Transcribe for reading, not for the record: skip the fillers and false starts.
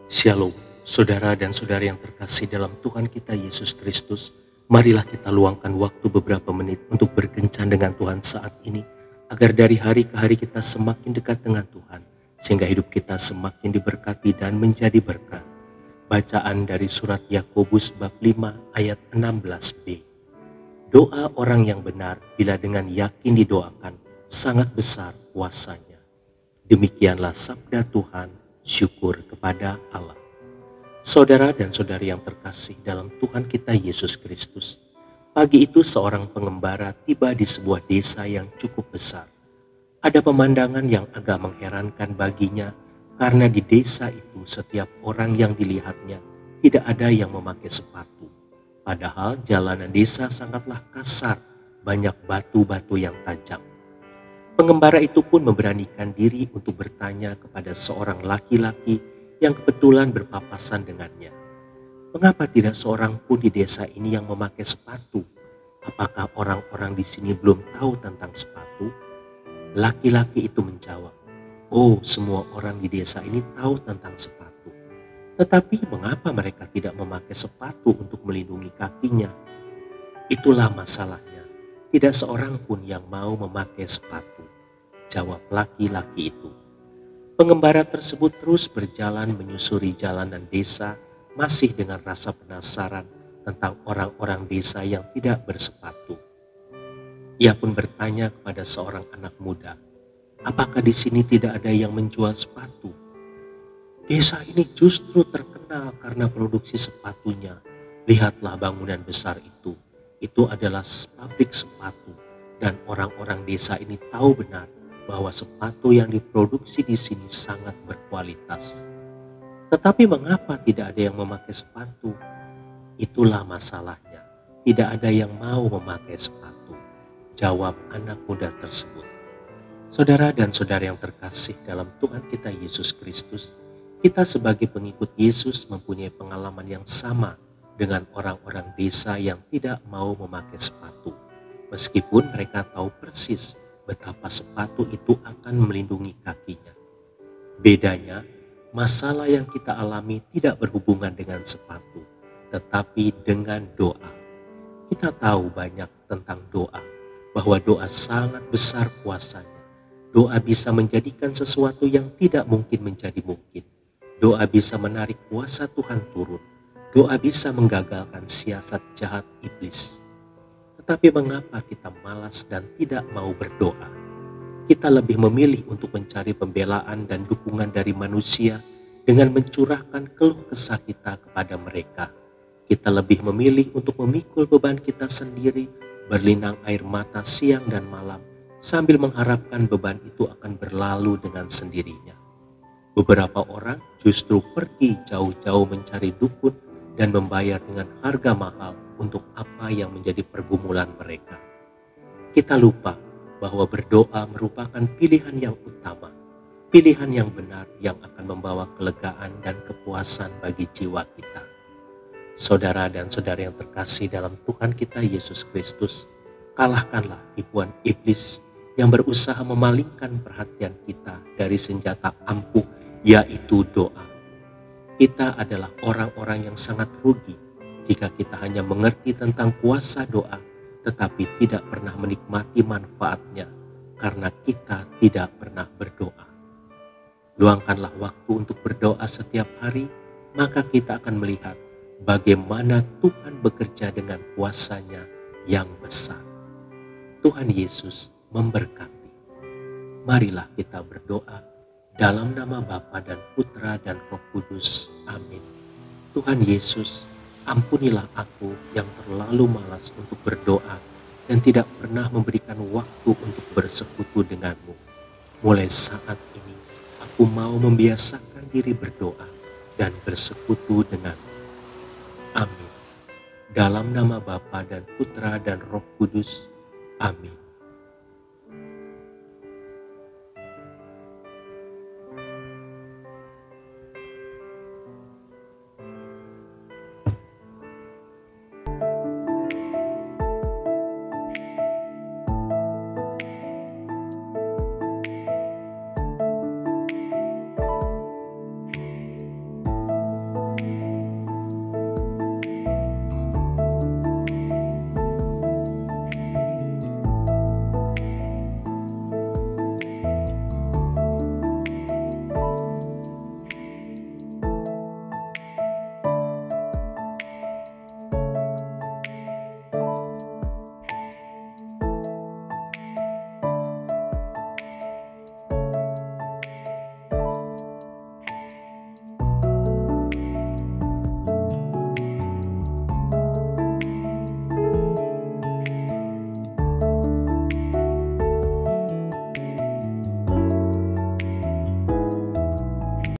Shalom, saudara dan saudari yang terkasih dalam Tuhan kita Yesus Kristus. Marilah kita luangkan waktu beberapa menit untuk berkencan dengan Tuhan saat ini, agar dari hari ke hari kita semakin dekat dengan Tuhan, sehingga hidup kita semakin diberkati dan menjadi berkat. Bacaan dari surat Yakobus bab 5 ayat 16b. Doa orang yang benar bila dengan yakin didoakan, sangat besar kuasanya. Demikianlah sabda Tuhan, syukur kepada Allah. Saudara dan saudari yang terkasih dalam Tuhan kita Yesus Kristus, pagi itu seorang pengembara tiba di sebuah desa yang cukup besar. Ada pemandangan yang agak mengherankan baginya, karena di desa itu setiap orang yang dilihatnya tidak ada yang memakai sepatu. Padahal jalanan desa sangatlah kasar, banyak batu-batu yang tajam. Pengembara itu pun memberanikan diri untuk bertanya kepada seorang laki-laki yang kebetulan berpapasan dengannya. Mengapa tidak seorang pun di desa ini yang memakai sepatu? Apakah orang-orang di sini belum tahu tentang sepatu? Laki-laki itu menjawab, "Oh, semua orang di desa ini tahu tentang sepatu. Tetapi mengapa mereka tidak memakai sepatu untuk melindungi kakinya? Itulah masalahnya. Tidak seorang pun yang mau memakai sepatu," jawab laki-laki itu. Pengembara tersebut terus berjalan menyusuri jalanan desa, masih dengan rasa penasaran tentang orang-orang desa yang tidak bersepatu. Ia pun bertanya kepada seorang anak muda, "Apakah di sini tidak ada yang menjual sepatu?" "Desa ini justru terkenal karena produksi sepatunya. Lihatlah bangunan besar itu. Itu adalah pabrik sepatu, dan orang-orang desa ini tahu benar bahwa sepatu yang diproduksi di sini sangat berkualitas. Tetapi mengapa tidak ada yang memakai sepatu?" "Itulah masalahnya. Tidak ada yang mau memakai sepatu," jawab anak muda tersebut. Saudara dan saudari yang terkasih dalam Tuhan kita Yesus Kristus, kita sebagai pengikut Yesus mempunyai pengalaman yang sama dengan orang-orang desa yang tidak mau memakai sepatu. Meskipun mereka tahu persis betapa sepatu itu akan melindungi kakinya. Bedanya, masalah yang kita alami tidak berhubungan dengan sepatu, tetapi dengan doa. Kita tahu banyak tentang doa, bahwa doa sangat besar kuasanya. Doa bisa menjadikan sesuatu yang tidak mungkin menjadi mungkin. Doa bisa menarik kuasa Tuhan turun. Doa bisa menggagalkan siasat jahat iblis. Tetapi mengapa kita malas dan tidak mau berdoa? Kita lebih memilih untuk mencari pembelaan dan dukungan dari manusia dengan mencurahkan keluh kesah kita kepada mereka. Kita lebih memilih untuk memikul beban kita sendiri, berlinang air mata siang dan malam, sambil mengharapkan beban itu akan berlalu dengan sendirinya. Beberapa orang justru pergi jauh-jauh mencari dukun dan membayar dengan harga mahal untuk apa yang menjadi pergumulan mereka. Kita lupa bahwa berdoa merupakan pilihan yang utama, pilihan yang benar yang akan membawa kelegaan dan kepuasan bagi jiwa kita. Saudara dan saudari yang terkasih dalam Tuhan kita Yesus Kristus, kalahkanlah tipuan iblis yang berusaha memalingkan perhatian kita dari senjata ampuh, yaitu doa. Kita adalah orang-orang yang sangat rugi jika kita hanya mengerti tentang kuasa doa, tetapi tidak pernah menikmati manfaatnya karena kita tidak pernah berdoa. Luangkanlah waktu untuk berdoa setiap hari, maka kita akan melihat bagaimana Tuhan bekerja dengan kuasanya yang besar. Tuhan Yesus memberkati. Marilah kita berdoa dalam nama Bapa dan Putra dan Roh Kudus. Amin. Tuhan Yesus, ampunilah aku yang terlalu malas untuk berdoa dan tidak pernah memberikan waktu untuk bersekutu denganmu. Mulai saat ini, aku mau membiasakan diri berdoa dan bersekutu denganmu. Amin. Dalam nama Bapa dan Putra dan Roh Kudus. Amin.